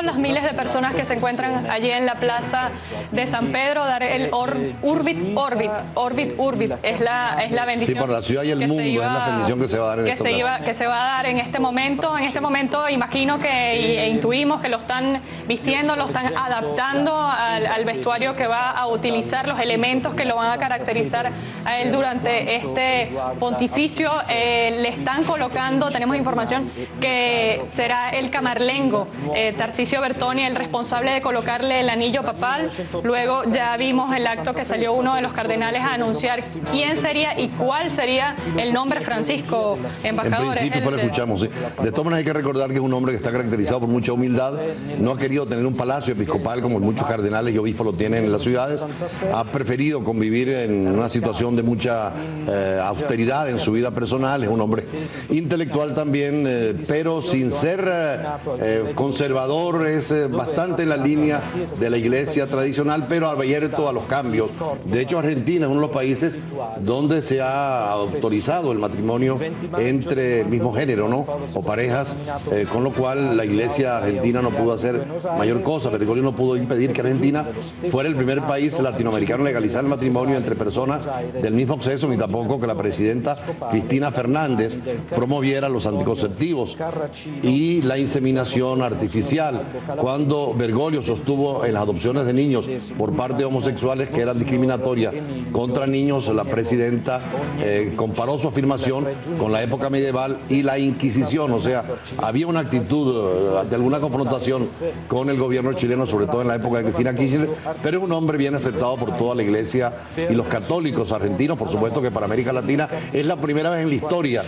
todas las miles de personas que se encuentran allí en la plaza de San Pedro, dar el Orbit Urbit, es la bendición. Sí, por la ciudad y el mundo, es la bendición que se va a dar en este caso. Que se va a dar en este momento. En este momento imagino que intuimos que lo están vistiendo, lo están adaptando al vestuario que va a utilizar, los elementos que lo van a caracterizar a él durante este pontificio. Le están colocando, tenemos información que será el camarlengo, Tarcisio Bertoni, el responsable de colocarle el anillo papal. Luego ya vimos el acto que salió uno de los cardenales a anunciar quién sería y cuál sería el nombre. Francisco, embajador. En principio, pues lo escuchamos, sí. De todas maneras hay que recordar que es un hombre que está caracterizado por mucha humildad, no ha querido tener un palacio episcopal como muchos cardenales y obispos lo tienen en las ciudades, ha preferido convivir en una situación de mucha austeridad en su vida personal, es un hombre intelectual también, pero sin ser conservador, es bastante en la línea de la iglesia tradicional, pero abierto a los cambios. De hecho, Argentina es uno de los países donde se ha autorizado el matrimonio entre el mismo género, ¿no? O parejas, con lo cual la iglesia argentina no pudo hacer mayor cosa. Bergoglio no pudo impedir que Argentina fuera el primer país latinoamericano en legalizar el matrimonio entre personas del mismo sexo, ni tampoco que la presidenta Cristina Fernández promoviera los anticonceptivos y la inseminación artificial. Cuando Bergoglio sostuvo en las adopciones de niños por parte de homosexuales que eran discriminatorias contra niños, la presidenta comparó su afirmación con la época medieval y la Inquisición, o sea, había una actitud de alguna confrontación con el gobierno chileno, sobre todo en la época de Cristina Kirchner, pero es un hombre bien aceptado por toda la iglesia y los católicos argentinos. Por supuesto que para América Latina es la primera vez en la historia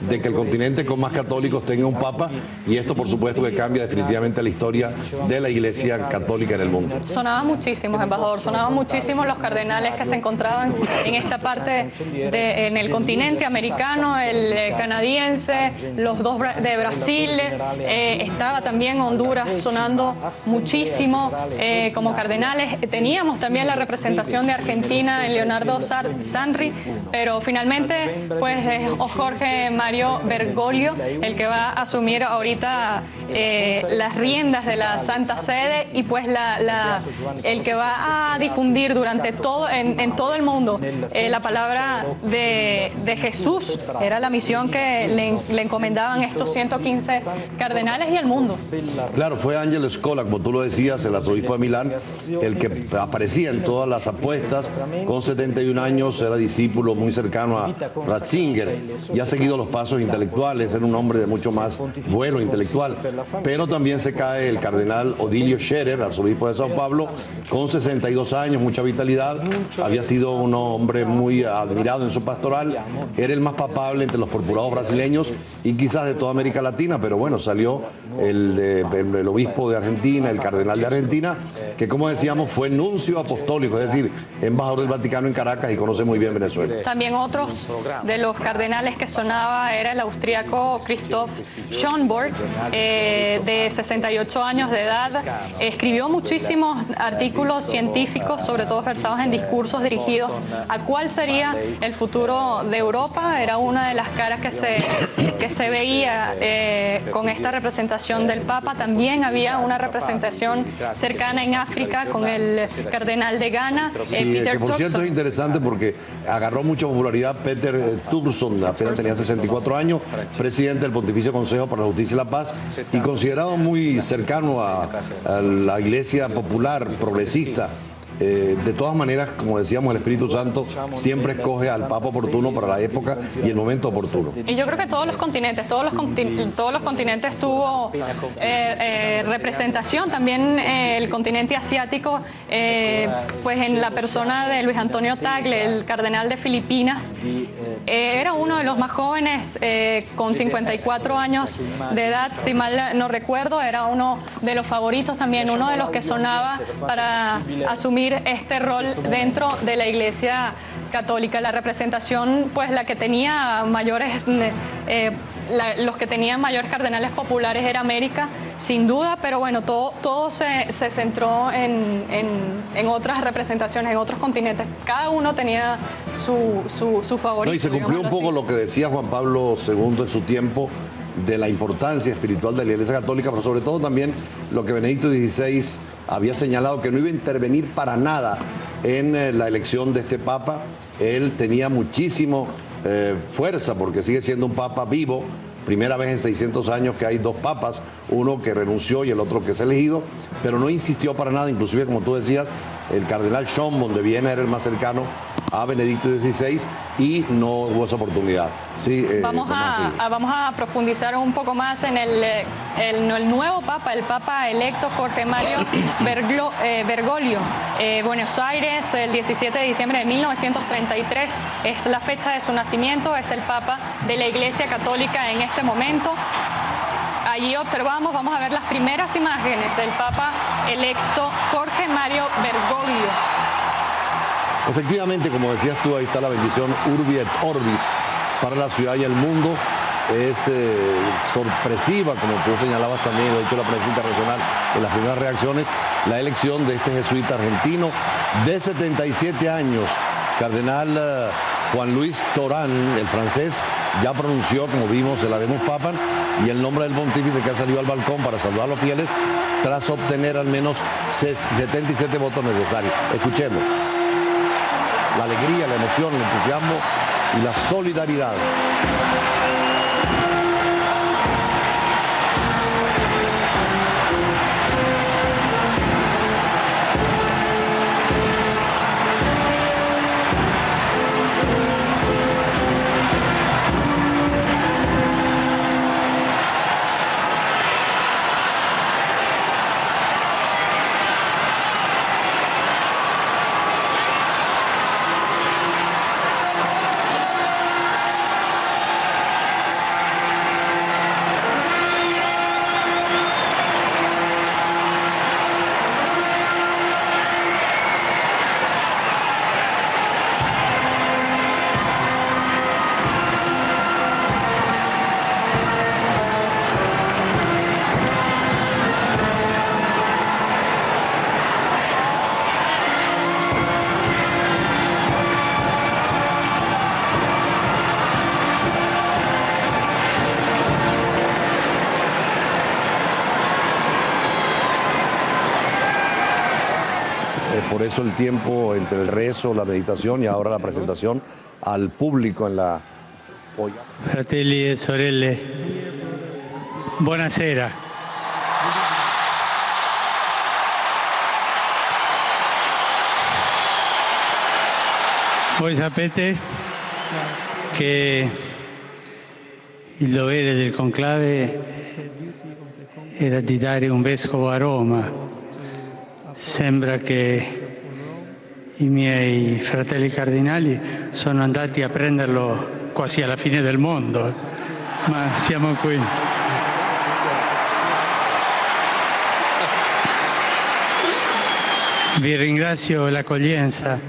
de que el continente con más católicos tenga un papa, y esto por supuesto que cambia definitivamente la historia de la iglesia católica en el mundo. Sonaban muchísimos, embajador, sonaban muchísimos los cardenales que se encontraban en esta parte en el continente americano, el canadiense, los dos de Brasil, estaba también Honduras sonando muchísimo como cardenales. Teníamos también la representación de Argentina en Leonardo Sanri, pero finalmente pues es Jorge Mario Bergoglio el que va a asumir ahorita las riendas de la Santa Sede, y pues el que va a difundir durante todo en todo el mundo la palabra de Jesús. Era la misión que le encomendaban estos 115 cardenales y el mundo. Claro, fue Angelo Scola, como tú lo decías, el arzobispo de Milán, el que aparecía en todas las apuestas. Con 71 años era discípulo muy cercano a Ratzinger y ha seguido los pasos intelectuales, era un hombre de mucho más vuelo intelectual. Pero también se cae el cardenal Odilio Scherer, arzobispo de Sao Paulo, con 62 años, mucha vitalidad, había sido un hombre muy admirado en su pastoral, era el más papable entre los purpurados brasileños y quizás de toda América Latina, pero bueno, salió el obispo de Argentina, el cardenal de Argentina, que como decíamos fue nuncio apostólico, es decir, embajador del Vaticano en Caracas y conoce muy bien Venezuela. También otros de los cardenales que sonaba era el austriaco Christoph Schönborn, de 68 años de edad. Escribió muchísimos artículos científicos, sobre todo versados en discursos dirigidos a cuál sería el futuro de Europa. Era una de las caras que se veía con esta representación del Papa. También había una representación cercana en África con el cardenal de Ghana, Peter que por cierto Turkson. Es interesante porque agarró mucha popularidad Peter Turkson, apenas tenía 64 años, presidente del Pontificio Consejo para la Justicia y la Paz, y considerado muy cercano a la iglesia popular, progresista. De todas maneras, como decíamos, el Espíritu Santo siempre escoge al Papa oportuno para la época y el momento oportuno. Y yo creo que todos los continentes tuvo representación. También el continente asiático, pues en la persona de Luis Antonio Tagle, el cardenal de Filipinas, era uno de los más jóvenes, con 54 años de edad, si mal no recuerdo, era uno de los favoritos también, uno de los que sonaba para asumir este rol dentro de la Iglesia católica. La representación, pues la que tenía mayores, los que tenían mayores cardenales populares era América, sin duda, pero bueno, todo se centró en otras representaciones, en otros continentes. Cada uno tenía su favorito. No, y se cumplió un poco lo que decía Juan Pablo II en su tiempo, de la importancia espiritual de la Iglesia Católica, pero sobre todo también lo que Benedicto XVI había señalado, que no iba a intervenir para nada en la elección de este Papa. Él tenía muchísimo fuerza porque sigue siendo un Papa vivo. Primera vez en 600 años que hay dos papas, uno que renunció y el otro que es elegido, pero no insistió para nada. Inclusive, como tú decías, el cardenal Schönborn de Viena era el más cercano a Benedicto XVI y no hubo esa oportunidad. Sí, vamos a profundizar un poco más en el nuevo Papa, el Papa electo Jorge Mario Bergoglio. Buenos Aires, el 17 de diciembre de 1933 es la fecha de su nacimiento, es el Papa de la Iglesia Católica en este momento. Allí observamos, vamos a ver las primeras imágenes del Papa electo Jorge Mario Bergoglio. Efectivamente, como decías tú, ahí está la bendición Urbi et Orbis para la ciudad y el mundo. Es sorpresiva, como tú señalabas también, lo ha dicho la prensa internacional en las primeras reacciones, la elección de este jesuita argentino de 77 años. Cardenal Juan Luis Torán, el francés, ya pronunció, como vimos, el Habemus Papam y el nombre del pontífice, que ha salido al balcón para saludar a los fieles tras obtener al menos 77 votos necesarios. Escuchemos. La alegría, la emoción, el entusiasmo y la solidaridad. Por eso el tiempo entre el rezo, la meditación y ahora la presentación al público en la olla. Fratelli e sorelle, buonasera. Voi sapete che il dovere del conclave era di dare un vescovo a Roma. Sembra che i miei fratelli cardinali sono andati a prenderlo quasi alla fine del mondo, ma siamo qui. Vi ringrazio l'accoglienza,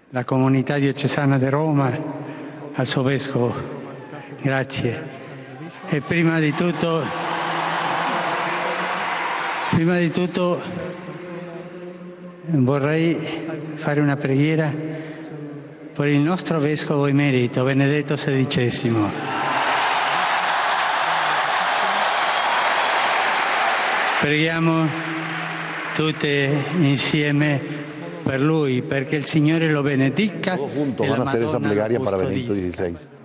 la comunità diocesana di Roma, al suo vescovo. Grazie. E prima di tutto vorrei fare una preghiera per il nostro vescovo emerito, Benedetto XVI. Preghiamo tutte insieme per lui, perché il Signore lo benedica. Todos juntos van a hacer esa plegaria para Benedicto XVI.